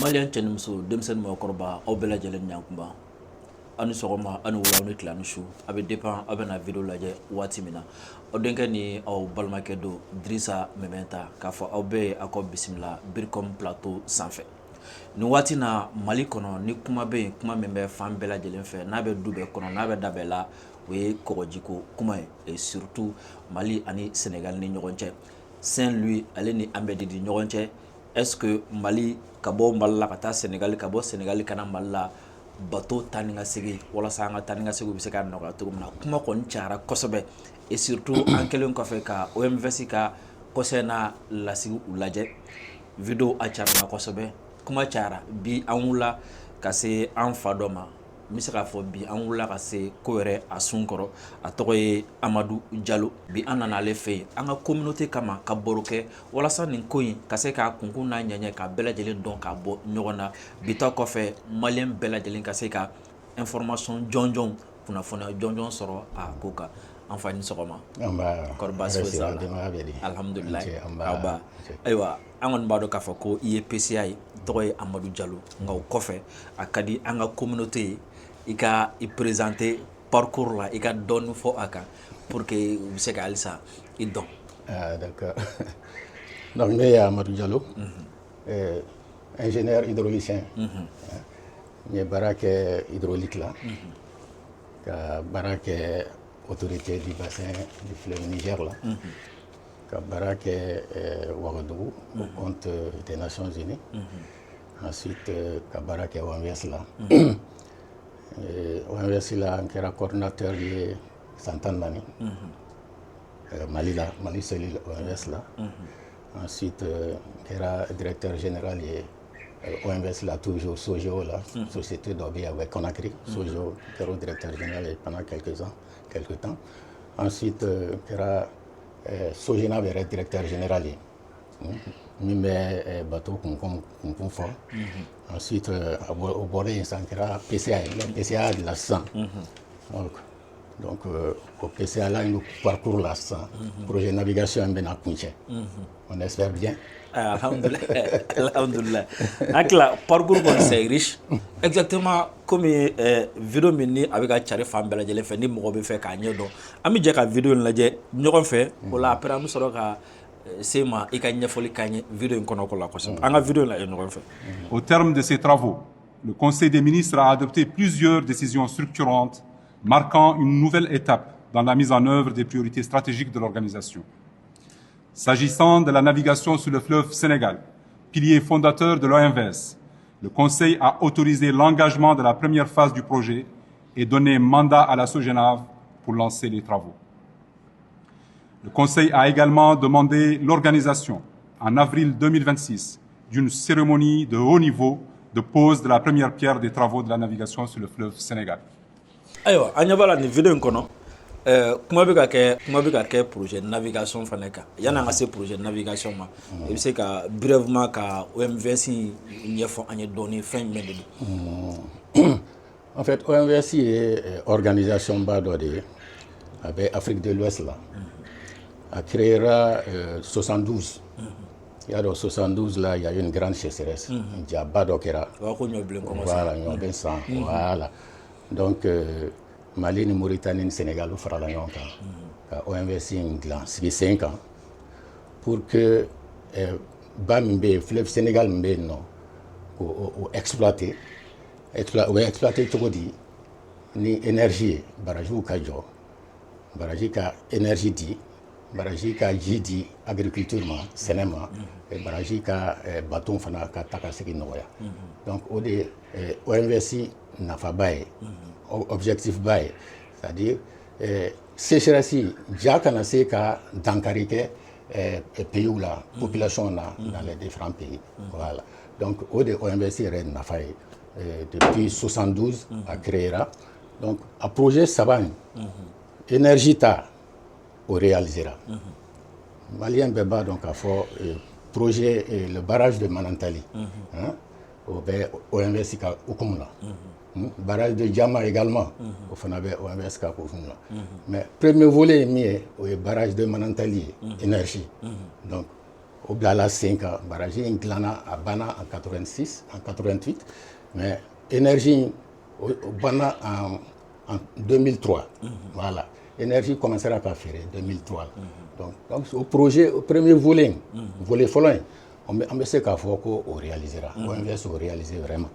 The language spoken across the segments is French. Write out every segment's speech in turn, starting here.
Malian cɛnimuso denmisɛnnin mɔgɔkɔrɔba aw bɛɛ lajɛlen ɲankunba aw ni sɔgɔma aw ni wula aw ni tila ni su a bɛ dépend aw bɛna video lajɛ waati min na aw denkɛ ni aw balimakɛ don Dirisa Mɛmɛnta k'a fɔ aw bɛɛ ye aw ka bisimila Biricom plateau sanfɛ nin waati na Mali kɔnɔ ni kuma bɛ yen kuma min bɛ fan bɛɛ lajɛlen fɛ n'a bɛ du bɛɛ kɔnɔ n'a bɛ da bɛɛ la o ye kɔgɔjiko kuma ye et surtout Mali ani Sénégal ni ɲɔgɔn cɛ Saint-Louis ale ni Anbedi ni ɲɔgɔn cɛ est-ce que Mali ka bɔ Mali la ka taa Sénégal ka bɔ Sénégal ka na Mali la bateau taa ni ka segin walasa an ka taa ni ka segin bɛ se ka nɔgɔya cogo min na kuma kɔni cayara kosɛbɛ et surtout an kɛlen kɔfɛ ka OMVS ka conseil n'a lasigi u lajɛ video a cayara kosɛbɛ kuma cayara bi an wulila ka se an fa dɔ ma n bɛ se k'a fɔ bi an wulila ka se ko yɛrɛ a sun kɔrɔ a tɔgɔ ye Amadu Jalo bi an nana ale fɛ yen an ka communauté kama ka baro kɛ walasa nin ko in ka se k'a kunkun n'a ɲɛɲɛ ka bɛɛ lajɛlen dɔn k'a bɔ ɲɔgɔn na bi ta kɔfɛ maliyɛn bɛɛ lajɛlen ka se ka information jɔnjɔnw kunnafoniya jɔnjɔn sɔrɔ a ko kan an fa ni sɔgɔma kɔri baasi foyi t'a la alhamdulilayi aw ba ayiwa an kɔni b'a dɔn k'a fɔ ko i ye PCA ye tɔgɔ ye Amadu Jalo nka o kɔfɛ a ka di an ka communauté ye i ka i présenter parcours la i ka dɔɔni fɔ a kan pour que u bɛ se ka halisa i dɔn. D'accord. Donc ne ye Amadu Jalo ingénieur hydraulicien n ye baara kɛ hydraulique la ka baara kɛ autorité du bassin du fleuve Niger la ka baara kɛ Ouagadougou au compte des Nations Unies ensuite ka baara kɛ OMVS la OMVS la n kɛra coordinateur ye san 14 Mali la Mali cellule OMVS la ensuite n kɛra directeur général ye OMVS la toujours Sogeo la société dɔ bɛ yen avec Conakry Sogeo n kɛra directeur général ye pendant quelque temps ensuite n kɛra Sogena yɛrɛ directeur général ye min bɛ bateau kunkun fɔ ensuite o bɔra yen sisan n kɛra PCA ye PCA de la sisan donc o PCA la n parcours la sisan projet navigation bɛna kuncɛ on espère bien. Alhamdulillah. Akila parcours kɔni c'est riche exactement comme vidéo min ni a bɛ ka cari fan bɛɛ lajɛlen fɛ ni mɔgɔ bɛ fɛ k'a ɲɛ dɔn an bɛ jɛ ka vidéo in lajɛ ɲɔgɔn fɛ o la après an bɛ sɔrɔ ka se ma i ka ɲɛfɔli k'an ye vidéo in kɔnɔ ko la kosɛbɛ an ka vidéo in lajɛ ɲɔgɔn fɛ. Au terme de ces travaux, le Conseil des ministres a adopté plusieurs décisions structurantes marquant une nouvelle étape dans la mise en œuvre des priorités stratégiques de l'organisation. S'agissant de la navigation sur le fleuve Sénégal, pilier fondateur de l'OMVS, le Conseil a autorisé l'engagement de la première phase du projet et donné mandat à la SOGENAV pour lancer les travaux. Le Conseil a également demandé l'organisation, en avril 2026, d'une cérémonie de haut niveau de pose de la première pierre des travaux de la navigation sur le fleuve Sénégal. Ayiwa an ɲɛ b'a la nin vidéo in kɔnɔ kuma bɛ ka kɛ projet navigation fana kan yan'an ka se projet navigation ma i bɛ se ka brièvement ka OMVS ɲɛfɔ an ye dɔɔni fɛn jumɛn de don. En fait OMVS ye organisation ba dɔ de ye a bɛ Afrique de l'Ouest la a créera 72 il y a 72 là il y a eu une grande sécheresse jaba dɔ kɛra voilà ɲɔbɛn san voilà donc Mali ni Mauritanie ni Sénégal u farala ɲɔgɔn kan ka OMVS dilan sigi sen kan pour que ba min bɛ yen fleuve Sénégal min bɛ yen nɔ k'o exploiter o bɛ exploiter cogo di ni énergie ye barajiw ka jɔ baraji ka énergie di baraji ka ji di agriculture ma sɛnɛ ma baraji ka bateau fana ka taa ka segin nɔgɔya donc o de ye OMVS nafaba ye objectif ba ye c'est-à-dire sécheresse ja kana se ka dankari kɛ pays la population na dans les différents pays voilà donc o de OMVS yɛrɛ nafa ye depuis 72 a créera donc a projet saba in énergie ta o réalisera maliyɛn bɛɛ b'a dɔn k'a fɔ projet le barrage de Manantali o bɛ OMVS ka hukumu la barrage de Diama également o fana bɛ OMVS ka hukumu la mais premier volet ye min ye o ye barrage de Manantali ye énergie donc au Blala 5 barrage in Glana à Bana en 86, en 88, mais énergie au Bana en 2003. Voilà. Énergie commencera à faire en 2003. Donc, au projet, au premier volet, volet following, on va se faire qu'on réalisera. On va se réaliser vraiment.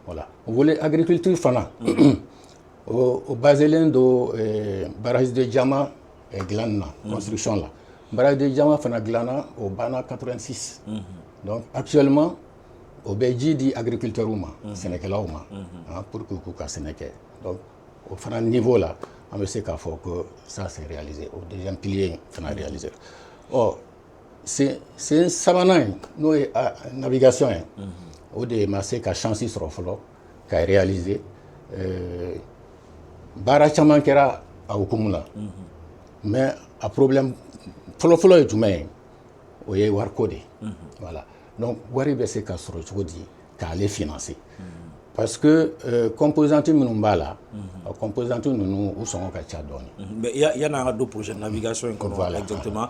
Voilà. Au volet agriculture, fana, au Baselin de barrage de Djama et Glana, construction là. Barrage de Djama fana Glana au Bana 86. Donc, actuellement, au Beji dit agriculteur Sénégal pour que vous Sénégal. Donc, au fana niveau là, on va se faire que ça s'est réalisé. Au deuxième pilier, on a réalisé. Oh, c'est un savant, nous, navigation, où des massés qui a chancé sur le flot, qui a réalisé. Barachaman kera a hukumuna. Mais un problème, flot est tout même, où il y a warcode. Voilà. Donc, wari be se ka soro cogo di k'ale financer. Parce que composante minnu b'a la, composante ninnu u sɔngɔ ka ca dɔɔni. Mais yan'an ka don projet navigation in kɔnɔ Voilà. exactement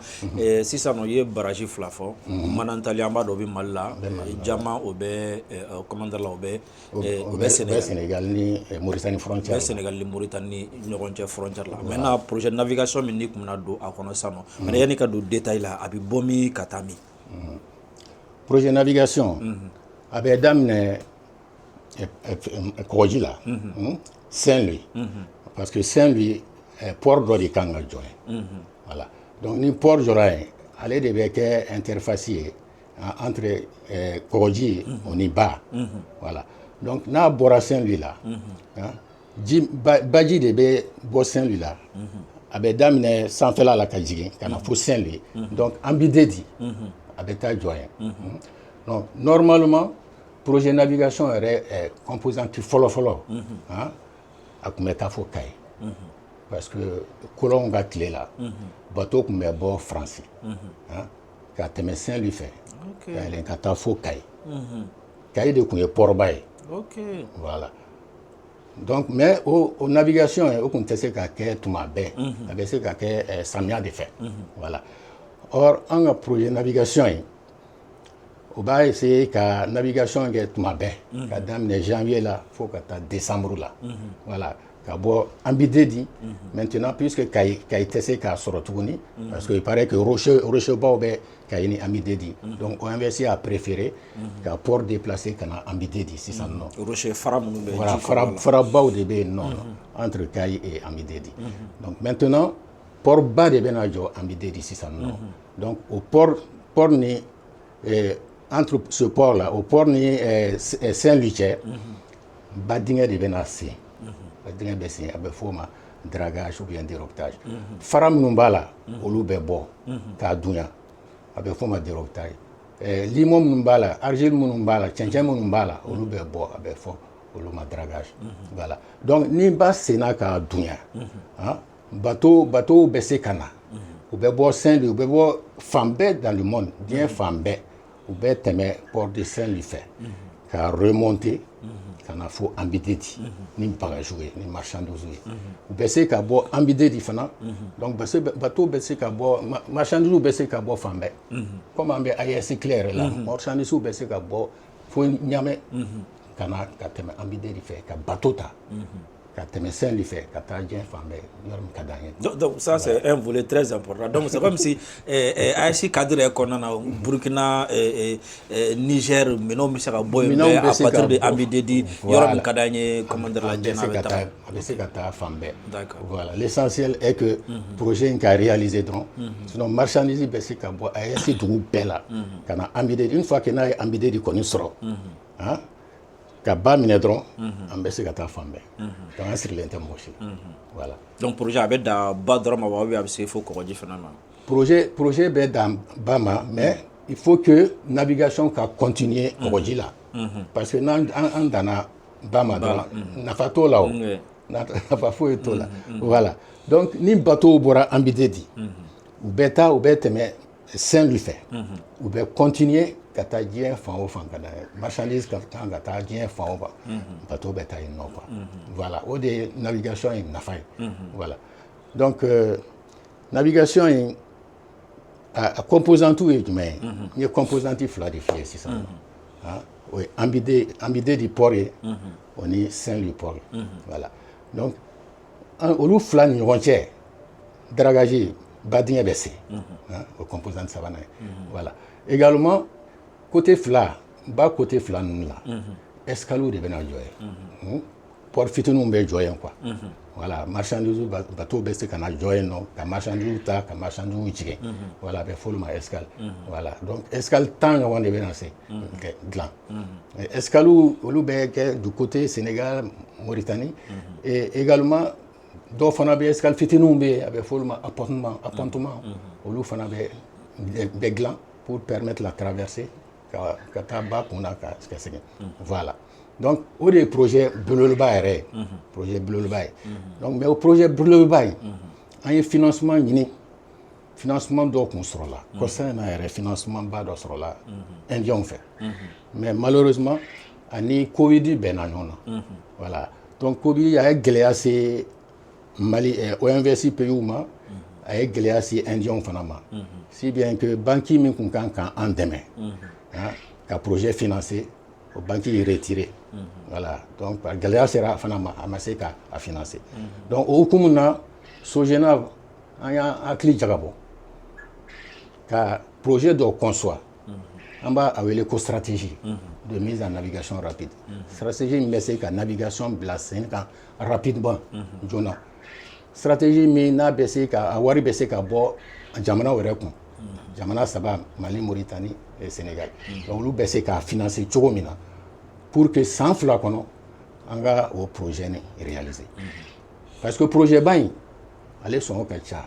sisan nɔ i ye baraji fila fɔ manantaliyanba dɔ bɛ Mali la Djama o bɛ commandeur la o bɛ Sénégal ni Mauritanie frontière. bɛ Sénégal ni Mauritanie ni ɲɔgɔn cɛ frontière la. Maintenant projet navigation min n'i kun bɛna don a kɔnɔ sisan nɔ mais yanni ka don détail la a bɛ bɔ min ka taa min. Projet navigation a bɛ daminɛ Kɔgɔji la Saint-Louis parce que Saint-Louis port dɔ de kan ka jɔ yen. Voilà. Donc ni port jɔra yen ale de bɛ kɛ interface ye entre Kɔgɔji o ni Ba. Voilà. Donc n'a bɔra Saint-Louis la baji de bɛ bɔ Saint-Louis la a bɛ daminɛ sanfɛla la ka jigin ka na fo Saint-Louis. Donc Ambidedi a bɛ taa jɔ yen. Donc normalement projet navigation est composante fɔlɔ-fɔlɔ a tun bɛ taa fo Kayi parce que colon ka tile la bateau tun bɛ bɔ France ka tɛmɛ Saint-Louis fɛ ka yɛlɛn ka taa fo Kayi. Kayi de tun ye port-ba ye. Voilà. Donc mais o navigation o tun tɛ se ka kɛ tuma bɛɛ a bɛ se ka kɛ samiya de fɛ. Voilà. Or an ka projet navigation ye on va essayer ka navigation kɛ tuma bɛɛ ka daminɛ janvier la fo ka taa décembre la. Voilà. Ka bɔ Ambidedi maintenant puisque Kayi tɛ se k'a sɔrɔ tuguni parce que il paraît que rochebaw bɛ Kayi ni Ambidedi donc OMVC a préféré ka port déplacer ka na Ambidedi sisan nɔ. Rocher fara minnu bɛ voilà farabaw de bɛ yen nɔ entre Kayi et Ambidedi. Donc maintenant port ba de bɛna jɔ Ambidedi sisan nɔ. Donc au port ni entre ce port là au port ni Saint-Louis cɛ ba dingɛ de bɛna sen. Ba dingɛ bɛ sen a bɛ f'o ma dragage ou bien déroptage. Fara minnu b'a la olu bɛ bɔ k'a dunya a bɛ f'o ma déroptage. Limon minnu b'a la argile minnu b'a la cɛncɛn minnu b'a la olu bɛ bɔ a bɛ fɔ olu ma dragage. Voilà. Donc ni ba senna k'a dunya bateau bɛ se ka na u bɛ bɔ Saint-Louis u bɛ bɔ fan bɛɛ dans le monde diɲɛ fan bɛɛ u bɛ tɛmɛ port de Saint-Louis fɛ ka remonter ka na fo Ambidedi ni bagages ye ni marchandises ye u bɛ se ka bɔ Ambidedi fana donc bateau bɛ se ka bɔ marchandises bɛ se ka bɔ fan bɛɛ comme an bɛ AES Clair la marchandises bɛ se ka bɔ fo Ɲamɛ ka na ka tɛmɛ Ambidedi fɛ ka bateau ta ka tɛmɛ Saint-Louis fɛ ka taa diɲɛ fan bɛɛ yɔrɔ min ka d'an ye. Donc ça c'est un volet très important. Donc c'est comme si AES cadre yɛrɛ kɔnɔna na Burkina Niger minɛnw bɛ se ka bɔ yen mais à partir de Ambidedi yɔrɔ min ka d'an ye commandeur la diɲɛ a bɛ taa. A bɛ se ka taa fan bɛɛ. D'accord. Voilà. L'essentiel est que projet in ka réaliser dɔrɔn sinon marchandise bɛ se ka bɔ AES dugu bɛɛ la ka na Ambidedi une fois que n'a ye Ambidedi kɔni sɔrɔ ka ba minɛ dɔrɔn an bɛ se ka taa fan bɛɛ donc an sirilen tɛ mɔgɔ si la voilà. Donc projet a bɛ dan ba dɔrɔn ma wa ou bien a bɛ se fo Kɔgɔji fana ma. Projet bɛ dan ba ma mais il faut que navigation ka continuer Kɔgɔji la parce que n'an danna ba ma dɔrɔn nafa t'o la o nafa foyi t'o la voilà. Donc ni bateau bɔra Ambidedi u bɛ tɛmɛ Saint-Louis fɛ u bɛ continuer ka taa diɲɛ fan o fan ka da marchandise ka taa diɲɛ fan o fan bateau bɛ taa yen nɔ quoi. Voilà o de ye navigation in nafa ye voilà. Donc navigation in a composante ye jumɛn ye n ye composante fila de f'i ye sisan o ye Ambidé du port ye o ni Saint-Louis port voilà donc olu fila ni ɲɔgɔn cɛ dragage badingɛ bɛ se o composante sabanan ye voilà également côté fila ba côté fila ninnu la escaliw de bɛna jɔ ye port fitininw bɛ jɔ yen quoi voilà marchandise bateau bɛ se ka na jɔ yen nɔ ka marchandise ta ka marchandise jigin voilà a bɛ f'olu ma escale voilà donc escale 10 ɲɔgɔn de bɛna se kɛ dilan escaliw olu bɛ kɛ du côté Sénégal Mauritanie et également dɔw fana bɛ escale fitininw bɛ yen a bɛ f'olu ma appontement olu fana bɛ dilan pour permettre la traversée ka taa ba kun na ka segin voilà donc o de ye projet belebeleba yɛrɛ ye projet belebeleba ye donc mais o projet belebeleba in an ye financement ɲini financement dɔw kun sɔrɔla kɔsan in na yɛrɛ financement ba dɔ sɔrɔla indien fɛ mais malheureusement ani covid bɛnna ɲɔgɔn na voilà donc covid a ye gɛlɛya se Mali OMVS pays ma a ye gɛlɛya se indien fana ma si bien que banque min kun kan k'an dɛmɛ ka projet financer o banque yi retiré voilà donc gɛlɛya sera fana ma a ma se ka a financer donc o hukumu na Sogenav an y'an hakili jagabɔ ka projet dɔ conçoit an b'a wele ko stratégie de mise en navigation rapide stratégie min bɛ se ka navigation bila sen kan rapidement joona stratégie min n'a bɛ se ka a wari bɛ se ka bɔ jamana wɛrɛ kun jamana saba Mali Mauritanie et Sénégal donc olu bɛ se k'a financer cogo min na pour que san fila kɔnɔ an ka o projet ni réaliser parce que projet ba in ale sɔngɔ ka ca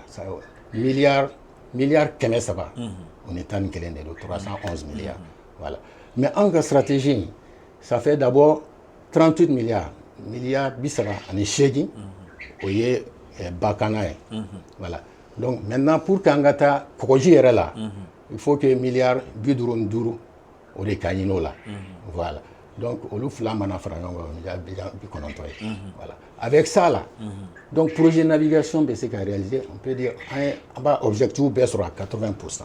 miliyari 300 o ni 11 de don 311 milliards voilà mais an ka stratégie ça fait d'abord 38 milliards miliyari 38 o ye bakana ye voilà donc maintenant pour qu'an ka taa kɔgɔji yɛrɛ la il faut que miliyari 55 o de ka ɲini o la voilà donc olu fila mana fara ɲɔgɔn kan miliyari 90 ye voilà avec ça là donc projet navigation bɛ se ka réaliser on peut dire an b'a objectif bɛɛ sɔrɔ à 80%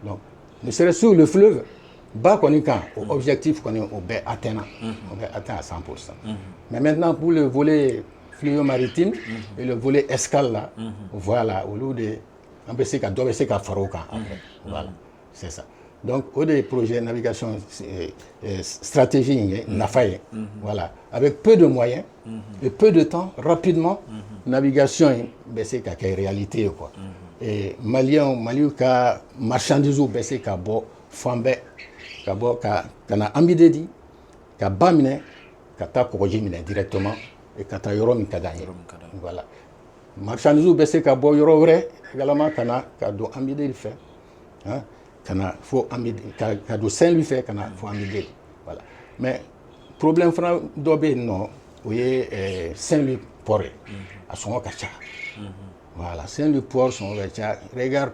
donc ne serait sur le fleuve ba kɔni kan o objectif kɔni o bɛɛ atteint à 100% mais maintenant pour le volet fluvial maritime et le volet escale là voilà olu de an bɛ se ka dɔ bɛ se ka fara o kan après voilà c'est ça donc au des projets navigation stratégie nafa ye voilà avec peu de moyens et peu de temps rapidement navigation bɛ se ka kɛ réalité quoi et Maliw ka marchandise bɛ se ka bɔ fan bɛɛ ka bɔ ka na Ambidé di ka ba minɛ ka taa kɔgɔji minɛ directement et ka taa yɔrɔ min ka d'an ye voilà marchandise bɛ se ka bɔ yɔrɔ wɛrɛ également ka don Ambidé fɛ kana fo Ambidé ka don Saint-Louis fɛ kana fo Ambidé voilà mais problème fana dɔ bɛ yen nɔ o ye Saint-Louis port ye a sɔngɔ ka ca voilà Saint-Louis port sɔngɔ ka ca regarde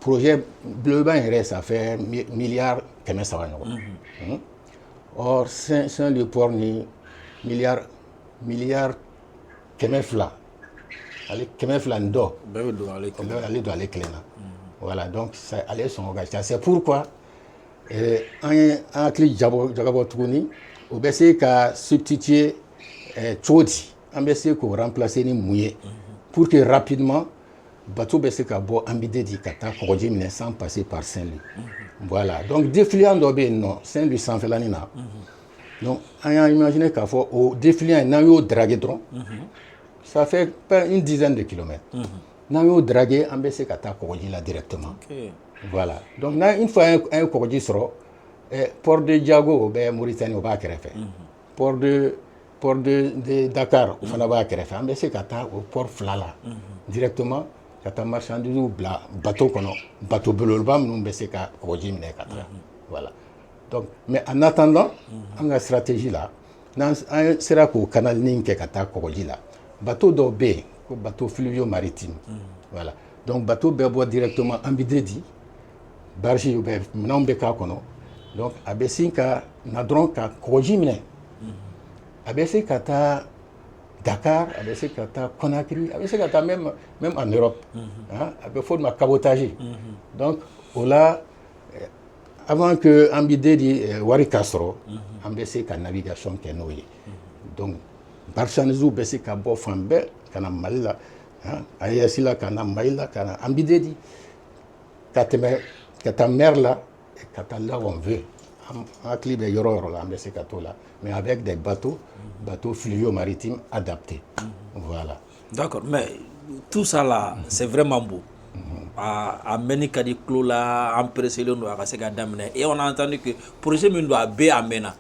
projet belebeleba in yɛrɛ ça fait miliyari 300 ɲɔgɔn or Saint-Louis port ni miliyari 200 ale 200 ni dɔ bɛɛ bɛ don ale kelen na voilà donc ale sɔngɔ ka ca c'est pourquoi an ye an hakili jagabɔ tuguni o bɛ se ka substituer cogo di an bɛ se k'o remplacer ni mun ye pour que rapidement bateau bɛ se ka bɔ Ambidé di ka taa kɔgɔji minɛ sans passer par Saint-Louis voilà donc défiliant dɔ bɛ yen nɔ Saint-Louis sanfɛlanin na donc an y'a imaginer k'a fɔ o défiliant n'an y'o draguer dɔrɔn ça fait pas une dizaine de kilomètres n'an y'o draguer an bɛ se ka taa kɔgɔji la directement voilà donc une fois an ye kɔgɔji sɔrɔ port de Diago o bɛ Mauritanie o b'a kɛrɛfɛ port de Dakar o fana b'a kɛrɛfɛ an bɛ se ka taa o port fila la directement ka taa marchandise bila bateau kɔnɔ bateau belebeleba minnu bɛ se ka kɔgɔji minɛ ka taa voilà donc mais en attendant an ka stratégie la n'an sera k'o canalinin kɛ ka taa kɔgɔji la bateau dɔw bɛ yen ko bateau fluvial maritime voilà donc bateau bɛ bɔ directement Ambidé di barge bɛ minɛnw bɛ k'a kɔnɔ donc a bɛ sin ka na dɔrɔn ka kɔgɔji minɛ a bɛ se ka taa Dakar, a bɛ se ka taa Conakry, a bɛ se ka taa même en Europe. A bɛ fɔ o de ma cabotage. Donc o la avant que an bɛ di wari ka sɔrɔ, an bɛ se ka navigation kɛ n'o ye. Donc marchandise bɛ se ka bɔ fan bɛɛ ka na Mali la, AES la ka na Mali la ka na an bɛ di ka tɛmɛ ka taa mer la ka taa là où on veut. An hakili bɛ yɔrɔ o yɔrɔ la an bɛ se ka t'o la, mais avec des bateaux fluvio-maritimes adaptés. Voilà. D'accord, mais tout ça là, c'est vraiment beau. A mɛnni ka di tulo la, an presselen don a ka se ka daminɛ. Et on a entendu que projet min don a bɛɛ a mɛnna.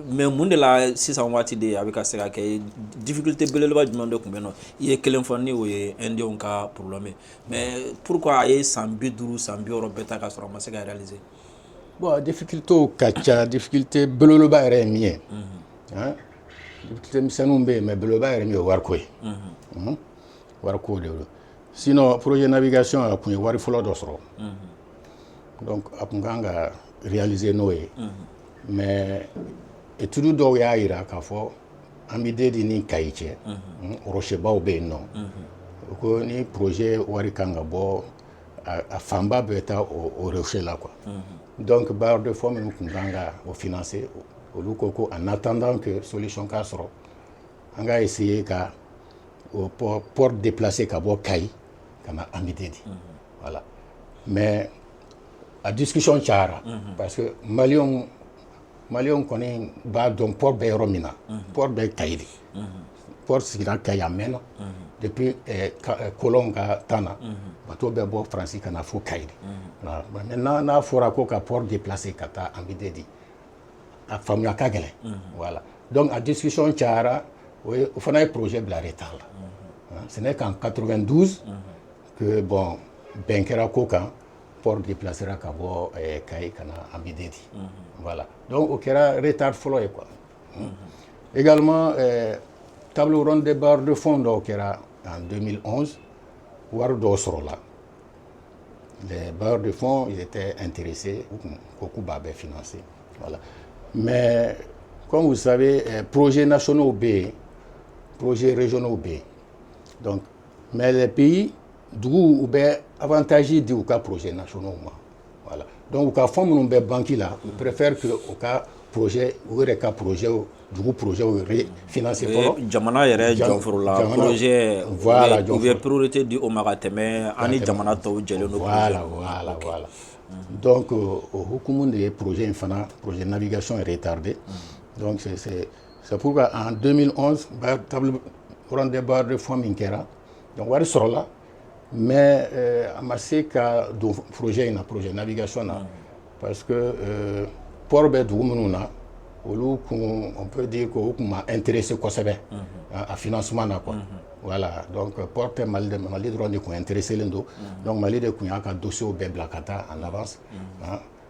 Mais mun de la sisan waati de a bɛ ka se ka kɛ difficulté belebeleba jumɛn de tun bɛ yen nɔ? I ye kelen fɔ ni o ye Indien ka problème, mais pourquoi a ye san 50 san 60 bɛɛ ta ka sɔrɔ a ma se ka réaliser? Bon, difficulté ka ca, difficulté belebeleba yɛrɛ ye min ye. Difficulté misɛnninw bɛ yen, mais belebeleba yɛrɛ min ye wariko ye. Wariko de don. Sinon projet navigation a kun ye wari fɔlɔ dɔ sɔrɔ. Donc a kun kan ka réaliser n'o ye. Mais étude dɔw y'a jira k'a fɔ an bɛ di ni Kayi cɛ, rocherbaw bɛ yen nɔ. Ko ni projet wari kan ka bɔ a fanba bɛ taa o rocher la quoi. Donc bailleurs de fonds minnu kun kan ka o financer, olu ko ko en attendant que solution ka sɔrɔ, an ka essayer ka o port déplacer ka bɔ Kayi ka na Amidedi. Voilà. Mais a discussion cayara parce que Maliens kɔni b'a dɔn port bɛ yɔrɔ min na, port bɛ Kayi de. Port sigira Kayi a mɛnna depuis colon ka temps na, bateau bɛ bɔ Faransi ka na fo Kayi de. Maintenant n'a fɔra ko ka port déplacer ka taa Amidedi, a faamuya ka gɛlɛn. Voilà. Donc a discussion cayara, o fana ye projet bila retard la. Ce n'est qu'en 92 que bon bɛn kɛra ko kan, port déplacera ka bɔ Kayi ka na Amidedi. Voilà. Donc o kɛra retard fɔlɔ ye quoi. Également table ronde des bailleurs de fonds dɔw kɛra en 2011, wari dɔw sɔrɔla. Les bailleurs de fonds ils étaient intéressés, ko k'u b'a bɛɛ financer. Voilà. Mais comme vous savez, projets nationaux bɛ yen, projets régionaux bɛ yen. Donc mais les pays dugu u bɛ avantage di u ka projets nationaux ma. Voilà. Donc u ka fonds minnu bɛ banque la, ils préfèrent que u ka projet u yɛrɛ ka projet dugu projet financer fɔlɔ. Jamana yɛrɛ jɔnforo la projet voilà u bɛ priorité di o ma ka tɛmɛ ani jamana tɔw jɛlen don. Voilà. Donc au hukumu de ye projet in fana, projet navigation est retardé. Donc c'est pourquoi en 2011 table ronde des bailleurs de fonds min kɛra, donc wari sɔrɔla, mais a ma se ka don projet in na, projet navigation na, parce que port bɛ dugu minnu na, olu kun on peut dire que o kun ma intéressé kosɛbɛ a financement na quoi. Voilà. Donc port tɛ Mali dɔrɔn de kun intéressé len don. Donc Mali de kun y'a ka dossier bɛɛ bila ka taa en avance.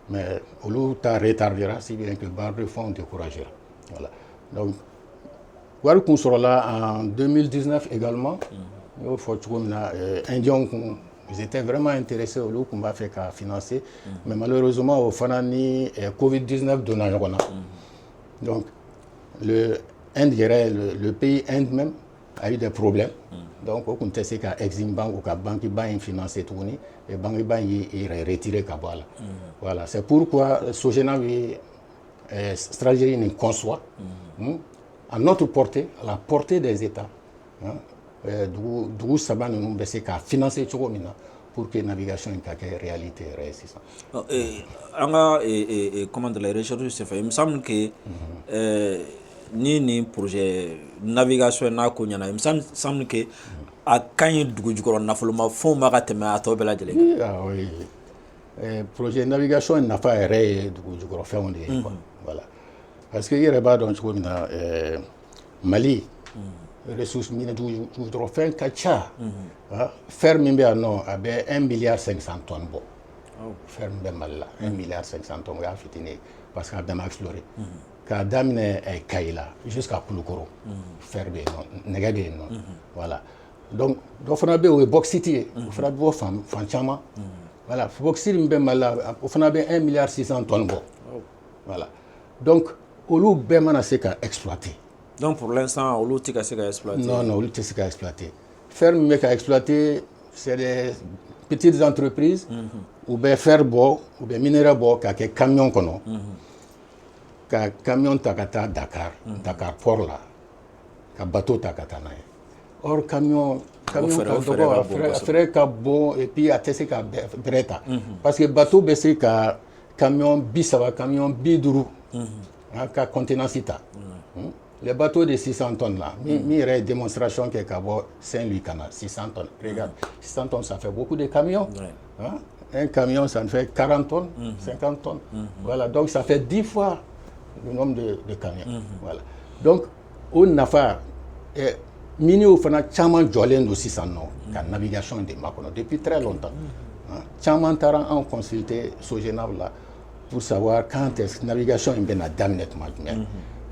Mais olu ta retardera si bien que bailleurs de fonds découragera. Voilà. Donc wari kun sɔrɔla en 2019 également. Y'o fɔ cogo min na, Indiens kun ils étaient vraiment intéressés, olu kun b'a fɛ ka financer, mais malheureusement o fana ni Covid-19 donna ɲɔgɔn na. Donc le pays Inde même a eu des problèmes. Donc o kun tɛ se ka Exim Bank ou ka banque ba in financer tuguni, et banque ba in yi retiré ka bɔ a la. Voilà, c'est pourquoi Sogena ye stratégie nin conçoit à notre portée, à la portée des États. Dugu saba ninnu bɛ se ka financer cogo min na pour que navigation in ka kɛ réalité yɛrɛ ye sisan. An ka comment dire, recherche senfɛ, il me semble que ni projet navigation n'a ko ɲɛna, il me semble que a ka ɲi dugu jukɔrɔ nafolomafɛnw ma ka tɛmɛ a tɔ bɛɛ lajɛlen kan. Oui. Projet navigation nafa yɛrɛ ye dugu jukɔrɔfɛnw de ye quoi. Voilà. Parce que i yɛrɛ b'a dɔn cogo min na Mali ressources minières jukɔrɔfɛn ka ca. Fer min bɛ yan nɔ a bɛ 1,5 milliard tonnes bɔ. Fer min bɛ Mali la 1,5 milliard tonnes o y'a fitinin ye parce que a bɛɛ ma explorer. K'a daminɛ Kayi la jusqu'à Kulukoro, fer bɛ yen nɔ, nɛgɛ bɛ yen nɔ. Voilà. Donc dɔ fana bɛ yen o ye bauxite ye, o fana bɛ bɔ fan caman. Voilà, bauxite min bɛ Mali la o fana bɛ 1,6 milliard tonnes bɔ. Voilà. Donc olu bɛɛ mana se ka exploiter, Donc pour l'instant, olu tɛ ka se ka exploiter. Non, olu tɛ se ka exploiter. Fer min bɛ ka exploiter, c'est des petites entreprises ou bien fer bɔ ou bien minerai bɔ k'a kɛ camion kɔnɔ. Ka camion ta ka taa Dakar port la, ka bateau ta ka taa n'a ye. Or camion ka dɔgɔ, a frais ka bon et puis a tɛ se ka bɛrɛ ta. Parce que bateau bɛ se ka camion 30, camion 50 ka contenance ta. Les bateaux de 600 tonnes là, il y a une démonstration qui est à Saint-Louis Canal, 600 tonnes. Regarde, 600 tonnes, ça fait beaucoup de camions. Hein? Un camion, ça fait 40 tonnes, 50 tonnes. Voilà, donc ça fait 10 fois le nombre de camions. Voilà. Donc, au Nafa, mini au fana chaman jolen aussi sans nom, la navigation de Makono depuis très longtemps. Chaman taran ont consulté Sogenab là pour savoir quand est-ce que la navigation est bien damnée.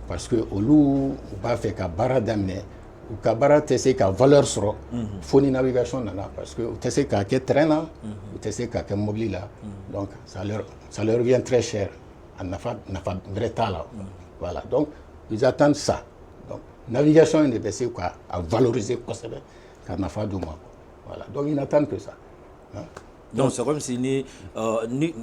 Parce que olu b'a fait ka baara daminɛ u ka baara tɛ se ka valeur sɔrɔ fo ni navigation nana parce que u tɛ se k'a kɛ train na u tɛ se k'a kɛ mobile la donc ça leur vient très cher a nafa wɛrɛ t'a la voilà donc ils attendent ça donc navigation de bɛ se ka valoriser kosɛbɛ ka nafa d'u ma voilà donc ils n'attendent que ça hein? Donc c'est comme si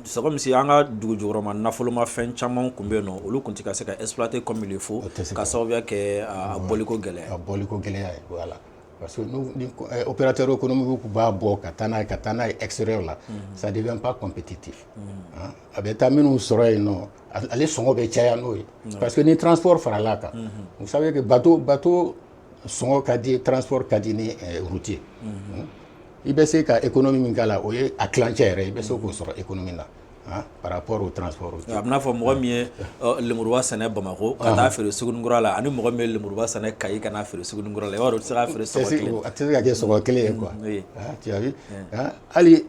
c'est comme si an ka dugu jukɔrɔma nafolomafɛn caman kun bɛ yen nɔ olu kun tɛ ka se ka exploiter comme il faut ka sababuya kɛ a bɔliko gɛlɛya. A bɔliko gɛlɛya ye voilà parce que ni opérateur économique b'a bɔ ka taa n'a ye extérieur la ça devient pas compétitif a bɛ taa minnu sɔrɔ yen nɔ ale sɔngɔ bɛ caya n'o ye parce que ni transport farala kan vous savez que bateau sɔngɔ ka di transport ka di ni routier. Il bɛ se ka économie min k'a la o ye a tilancɛ yɛrɛ i bɛ se k'o sɔrɔ économie na par rapport au transport. A bɛna fɔ mɔgɔ min ye lemuruba sɛnɛ Bamako ka taa feere Sugunikura la ani mɔgɔ min ye lemuruba sɛnɛ Kayi ka n'a feere Sugunikura la i b'a dɔn o tɛ se ka feere sɔngɔ kelen. A tɛ se ka kɛ sɔngɔ kelen ye quoi tu as vu hali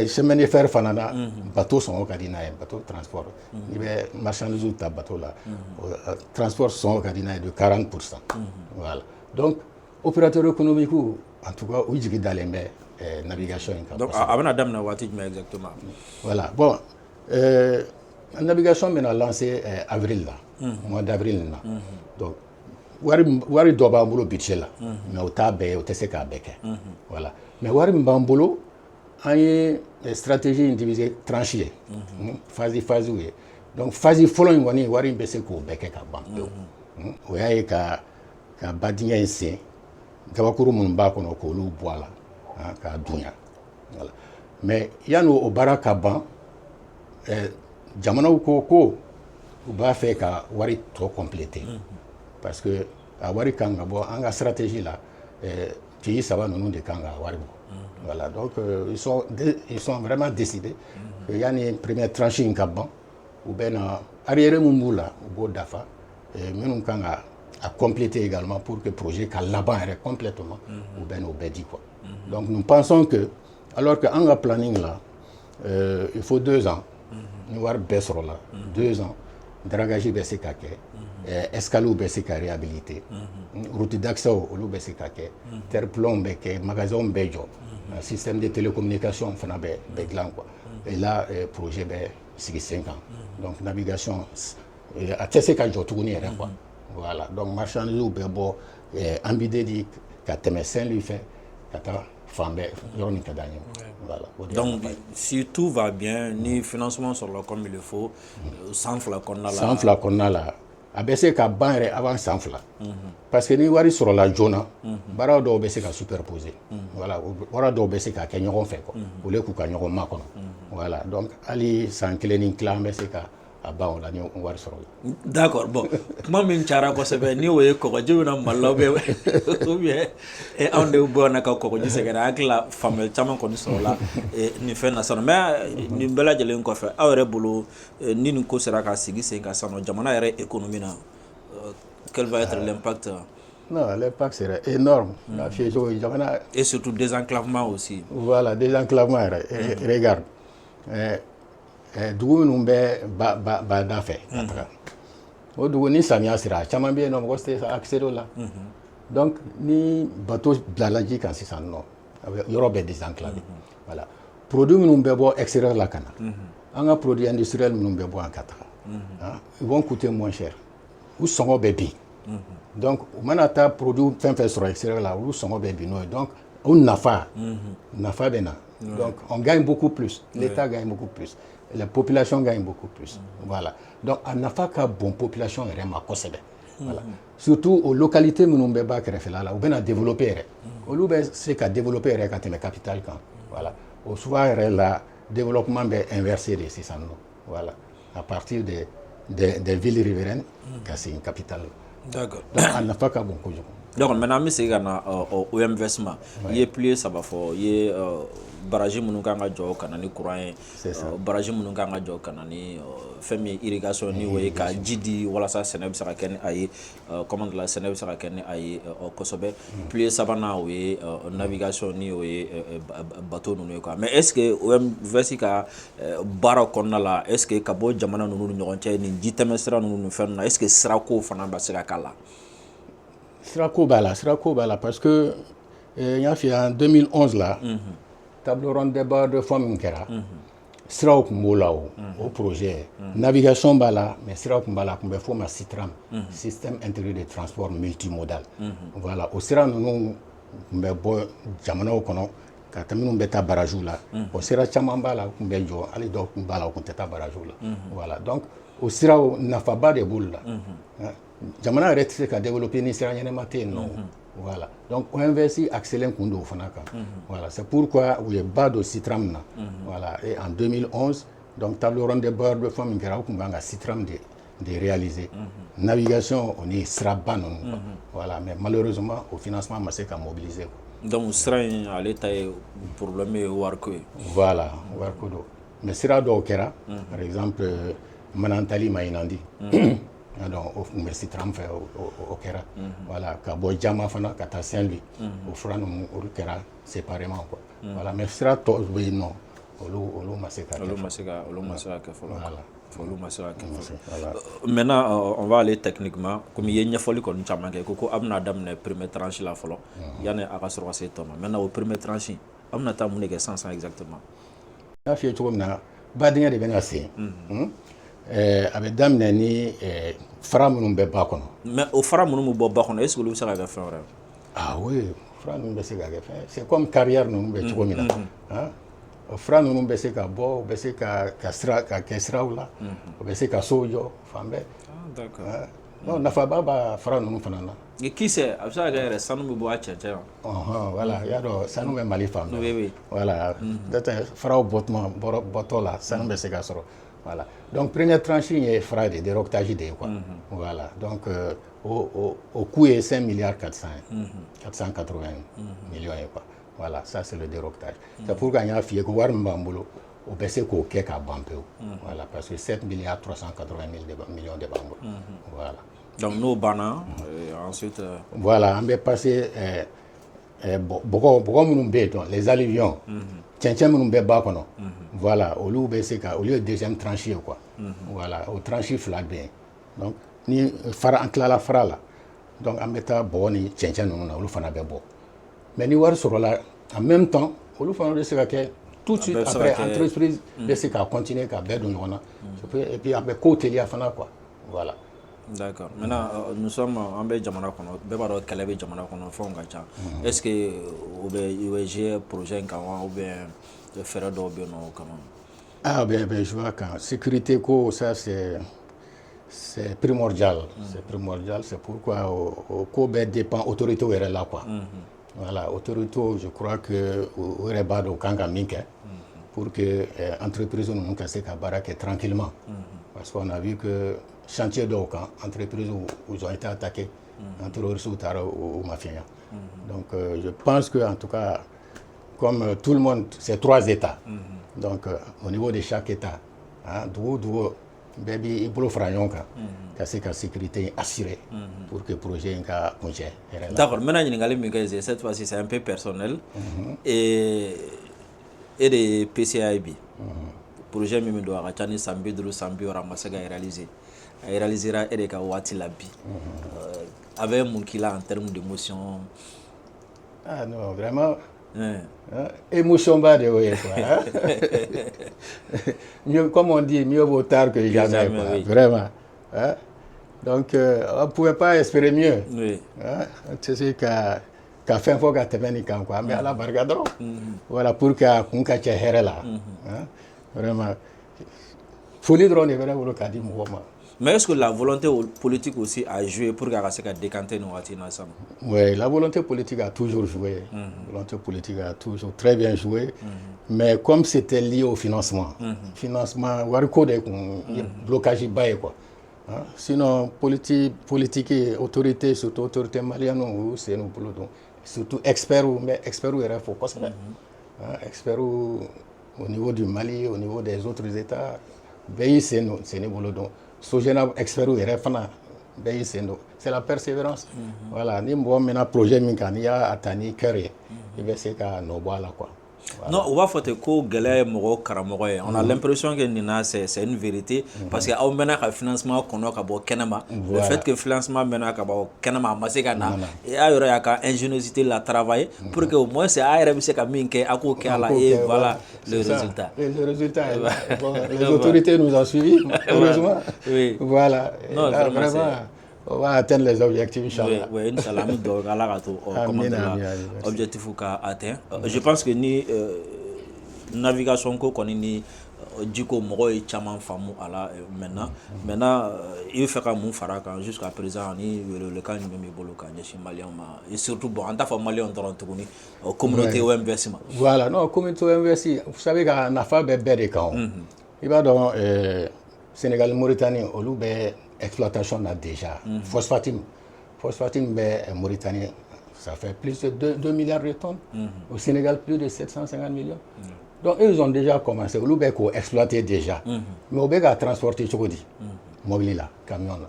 chemin de fer fana na bateau sɔngɔ ka di n'a ye bateau transport i bɛ marchandise ta bateau la transport sɔngɔ ka di n'a ye de 40%. Voilà donc opérateur économique en tout cas u jigi dalen bɛ navigation in kan. Donc a bɛna daminɛ waati jumɛn exactement. Voilà bon navigation bɛna lancer avril la mois d'avril na donc wari dɔ b'an bolo budget la mais o t'a bɛɛ ye o tɛ se k'a bɛɛ kɛ voilà mais wari min b'an bolo an ye stratégie in diviser tranche ye phase ye donc phase fɔlɔ in kɔni wari in bɛ se k'o bɛɛ kɛ ka ban pewu o y'a ye ka ba dingɛ in sen gabakuru minnu b'a kɔnɔ k'olu bɔ a la k'a dunya voilà mais yanni o baara ka ban jamanaw ko u b'a fɛ ka wari tɔ compléter parce que a wari kan ka bɔ an ka stratégie la pays saba ninnu de kan ka wari bɔ voilà donc ils sont vraiment décidés que yanni première tranche in ka ban u bɛ na arrière mun b'u la u b'o dafa minnu kan ka à compléter également pour que le projet ka laban yɛrɛ complètement u bɛ n'o bɛɛ di quoi. Donc nous pensons que, alors qu'en la planning là, il faut 2 ans, nous avons baissé là, 2 ans, dragage baissé kake, escalou baissé ka réhabilité, route d'accès au baissé kake, terre plomb beke, magasin bejo, système de télécommunication fana beglan quoi. Et là, projet be 5 ans. Donc navigation, à tester ka jotouni quoi. Voilà. Donc marchandise ou bebo, ambidé dit qu'à Saint-Louis fait. Voilà. Donc, si tout va bien, ni financement sur le comme il le faut, sans flacon là. Sans flacon là. A baissé qu'à banner avant sans flac. Parce que ni wari sur la zone, bara do baissé qu'à superposer. Voilà. Bara do baissé qu'à kenyon fait quoi. Ou le coup kenyon makon. Voilà. Donc, ali sans cleaning clan baissé qu'à on la on wari sur la. D'accord. Bon. Comment min chara ko sebe ni o ye ko jibu na malabe ou bien et on de bo na ka ko ji se gara akla famel chama ko ni so la ni fe na sano mais ni bela jele ko fe awre bulu ni ni ko sera ka sigi se ka sano jamana yere économie na quel va être l'impact? Non, l'impact serait énorme. Et surtout désenclavement aussi. Voilà, désenclavement. Regarde. Dugu minnu bɛ bada fɛ ka taga o dugu ni samiya sera caman bɛ yen nɔ mɔgɔ tɛ accéder o la donc ni bateau bilala ji kan sisan nɔ yɔrɔ bɛ désenclavé voilà produit minnu bɛ bɔ extérieur la ka na an ka produit industriel minnu bɛ bɔ yan ka taga ils vont coûter moins cher u sɔngɔ bɛ bin Donc o mana taa produit fɛn fɛn sɔrɔ extérieur la olu sɔngɔ bɛ bin n'o ye donc o nafa nafa bɛ na donc on gagne beaucoup plus l'État gagne beaucoup plus la population gagne beaucoup plus voilà donc a nafa ka bon population yɛrɛ ma kosɛbɛ voilà surtout aux localités minnu bɛ ba kɛrɛfɛla la u bɛna développer yɛrɛ olu bɛ se ka développer yɛrɛ ka tɛmɛ capitale kan voilà o souvent yɛrɛ la développement bɛ inversé de sisan nɔ voilà à partir des villes riveraines ka segin capitale la d'accord donc a nafa ka bon kojugu donc maintenant an bɛ segin ka na OMVS ma i ye pilier saba fɔ i ye baraji minnu kan ka jɔ ka na ni courant ye baraji minnu kan ka jɔ ka na ni fɛn min ye irrigation ni o ye ka ji di walasa sɛnɛ bɛ se ka kɛ ni a ye comment dire sɛnɛ bɛ se ka kɛ ni a ye kosɛbɛ pilier sabanan o ye navigation ni o ye bateau ninnu ye quoi mais est ce que OMVS ka baara kɔnɔna la est ce que ka bɔ jamana ninnu ni ɲɔgɔn cɛ nin ji tɛmɛ sira ninnu ni fɛn ninnu na est ce que sirako fana bɛ se ka k'a la. Sirako b'a la parce que n y'a f'i ye en 2011 la table ronde débat de fond min kɛra siraw tun b'o la o projet navigation b'a la mais siraw tun b'a la a tun bɛ f'o ma SITRAM système intégré de transport multimodal voilà o sira ninnu tun bɛ bɔ jamanaw kɔnɔ ka taa minnu bɛ taa barajiw la o sira caman b'a la o tun bɛ jɔ hali dɔw tun b'a la o tun tɛ taa barajiw la voilà donc o siraw nafaba de b'olu la jamana yɛrɛ tɛ se ka développer ni sira ɲɛnɛma tɛ yen nɔ voilà donc OMVS accélère kun don o fana kan voilà c'est pourquoi u ye ba don SITRAM na voilà et en 2011 donc table ronde de bord de fond min kɛra o tun kan ka SITRAM de réaliser navigation o ni siraba ninnu voilà mais malheureusement o financement ma se ka mobiliser donc sira in ale ta ye problème ye wariko ye voilà wariko don mais sira dɔw kɛra par exemple Manantali Mayinandi donc o tun bɛ SITRAM fɛ o kɛra voilà ka bɔ Jama fana ka taa Saint-Louis o fura ninnu olu kɛra séparément quoi voilà mais sira tɔw bɛ yen nɔ olu ma se ka kɛ olu ma se ka kɛ fɔlɔ olu ma se ka kɛ fɔlɔ maintenant on va aller techniquement comme i ye ɲɛfɔli kɔni caman kɛ ko a bɛna daminɛ première tranche la fɔlɔ yanni a ka sɔrɔ ka se tɔ ma maintenant o première tranche a bɛna taa mun de kɛ sisan exactement n y'a f'i ye cogo min na badenkɛ de bɛna se a bɛ daminɛ ni fara minnu bɛ ba kɔnɔ mais o fara minnu bɛ bɔ ba kɔnɔ est ce que olu bɛ se ka kɛ fɛn wɛrɛ ah oui fara ninnu bɛ se ka kɛ fɛn c'est comme carrière ninnu bɛ cogo min na o fara ninnu bɛ se ka bɔ u bɛ se ka kɛ siraw la u bɛ se ka sow jɔ fan bɛɛ d'accord non nafaba b'a fara ninnu fana na kisɛ a bɛ se ka kɛ yɛrɛ sanu bɛ bɔ a cɛncɛn na voilà i y'a dɔn sanu bɛ Mali fan bɛɛ voilà peut-être faraw bɔtɔ la sanu bɛ se ka sɔrɔ voilà donc première tranche ye frais de déroquetage de quoi voilà donc au coût est 5 milliards 480 millions quoi voilà ça c'est le déroquetage c'est pourquoi il y a fié ko war mbambulo o bɛ se k'o kɛ ka ban pewu voilà parce que 7 milliards 380 millions de bambou voilà donc n'o banna ensuite voilà on bɛ passer bɔgɔ minnu bɛ yen les alluvions cɛncɛn minnu bɛ ba kɔnɔ voilà olu bɛ se ka olu ye deuxième tranche ye quoi voilà o tranche fila bɛ yen donc ni fara an tilala fara la donc an bɛ taa bɔgɔ ni cɛncɛn ninnu na olu fana bɛ bɔ mais ni wari sɔrɔla en même temps olu fana bɛ se ka kɛ tout de suite après entreprise bɛ se ka continuer ka bɛɛ don ɲɔgɔn na et puis an bɛ kow teliya fana quoi voilà d'accord maintenant nous sommes an bɛ jamana kɔnɔ bɛɛ b'a dɔn kɛlɛ bɛ jamana kɔnɔ fɛnw ka ca est ce que u bɛ jouer projet in kan wa ou bien fɛɛrɛ dɔw bɛ yen nɔ o kama ah bien je vois kan sécurité ko ça c'est primordial c'est pourquoi o ko bɛɛ dépend autorité yɛrɛ la quoi voilà autorité je crois que o yɛrɛ b'a dɔn kan ka min kɛ pour que entreprise ninnu ka se ka baara kɛ tranquillement parce qu'on a vu que chantier dɔw kan entreprise ils ont été attaqués terroristes taara o ma fiɲɛ donc je pense que en tout cas comme tout le monde c'est 3 états donc au niveau de chaque état dugu bɛɛ b'i bolo fara ɲɔgɔn kan ka se ka sécurité assurée pour que projet in ka kuncɛ yɛrɛ la d'accord n bɛna ɲininkali min kɛ cette fois-ci c'est un peu personnel et de ye PCA bi projet min don a ka ca ni san 50 san 60 a ma se ka réaliser a réalisera e de ka waati la bi a bɛ mun k'i la en termes d'émotion ah non vraiment émotion bas de oui quoi mieux comme on dit mieux vaut tard que jamais quoi vraiment Donc, on ne pouvait pas espérer mieux. Oui. Tu sais qu'à fait un peu qu'à te venir quand quoi, mais à la bargadro. Voilà, pour qu'à kunka tche herela. Vraiment. Folie drone est vraiment le cas du mouvement. Mais est-ce que la volonté politique aussi a joué pour qu'à se décanter nos ensemble? Oui, la volonté politique a toujours joué. La volonté politique a toujours très bien joué. Mais comme c'était lié au financement, financement, wariko de blocage bas quoi. Sinon, politique et autorité, surtout autorité malienne, c'est nous pour surtout experts, mais experts où il faut quoi ça. Experts au niveau du Mali, au niveau des autres États, c'est nous boulot donc. Sogena expert où il c'est la persévérance. Voilà, ni moi maintenant projet minka atani carré, il va se ka no là quoi. Non, on va faire que galère moro karamogoye. On a l'impression que Nina c'est une vérité parce que au maintenant le financement qu'on a kabo kenama, le fait que le financement maintenant kabo kenama masekana et à y a ingéniosité la travailler pour que au moins c'est à RMC kaminke ako kala et voilà le résultat. Le résultat est là. Bon, les autorités nous ont suivis heureusement. Oui. Voilà. Non, vraiment on va atteindre les objectifs, Inch'Allah. Oui, Inch'Allah, objectif atteint. Je pense que ni navigation ko koni ni diko mogo e chaman famu ala maintenant il fait comme faraka jusqu'à présent ni le cas ni même bolo kan yeshi malien ma et surtout bon en ta fa malien on tuguni communauté OMVS ma. Voilà, non, communauté OMVS, vous savez qu'on a fait des camps. Il va dans Sénégal, Mauritanie, au loup exploitation a déjà. Phosphatine, Mauritanie, ça fait plus de 2 milliards de tonnes. Au Sénégal, plus de 750 millions. Donc, ils ont déjà commencé. Au Loubeco exploité déjà. Mais au Béga transporté Chokodi, mobile là, camion là.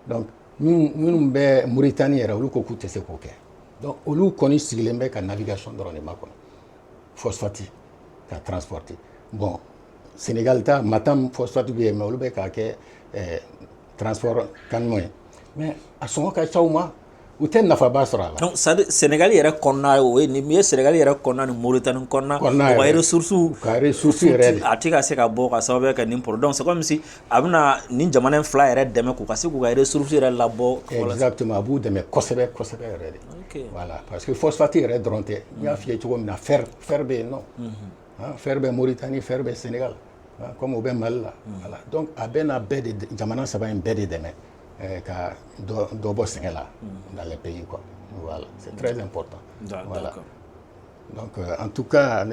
Donc, nous, Mauritanie, au Loubeco coûte ce coquet. Donc, au Loubeco connaît si les mecs à navigation de Ronema. Phosphate, qui a transporté. Bon, Sénégal, matam phosphate, mais au Loubeco transport camion. Mais à son cas, Chaouma, ou t'es n'a pas basra. Donc, Sénégal est reconna, oui, ni Sénégal est reconna, ni Mauritanie reconna, les ressources, atika seka boka sababu ka nimpo. Donc, c'est comme si abna ni jamane fly red deme ko kasi ko ga ressources red labo. Exactement, abu deme kosebe red. Voilà, parce que phosphate red dronté, il y a fié tout na fer be non. Fer be Mauritanie, fer be Sénégal. Comme au ben mal là. Voilà. Donc, à ben a bed jamana ça va un bed demain. Dans les pays quoi. Voilà, c'est très important. Voilà. Donc en tout cas,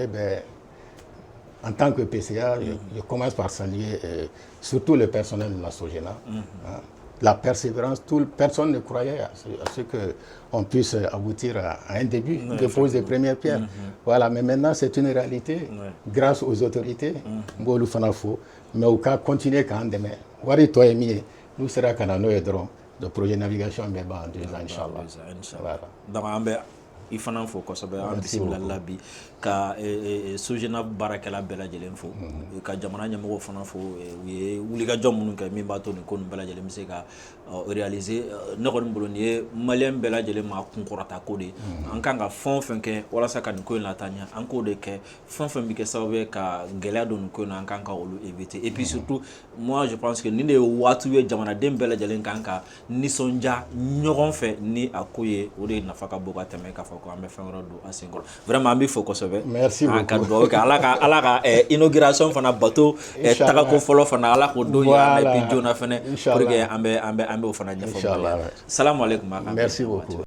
en tant que PCA, je commence par saluer surtout le personnel de la Sogena. La persévérance, personne ne croyait à ce qu'on puisse aboutir à un début, déposer les premières pierres. Voilà, mais maintenant c'est une réalité, grâce aux autorités, mais au cas continuer quand demain. Nous serons canaux et drones de projet navigation en 2 ans, Inch'Allah. Donc, il faut que ça soit labi ka Sogena barakela bela jelen fo ka jamana nyamgo fana fo wuli ka jom mun ka min ba to ni ko bela jelen mi se ka réaliser ne ko mbolo ni malien bela jelen ma kunkorata ko de an kan ka fon fen ke wala sa ka ni ko la tanya an ko de ke fon fen bi ke sababu ka gela do ni ko an kan ka olu éviter et puis surtout moi je pense que ni de watu ye jamana dem bela jelen kan ka ni sonja ñogon fe ni akoye o de nafa ka boka teme ka ko ambe fenro do asingol vraiment ambi fo ko sobe merci beaucoup ala ka inauguration fana bateau taka ko folo fana ala ko do ya na bi jona fene pour que ambe o fana nyafo. Salam alaikum. Merci beaucoup.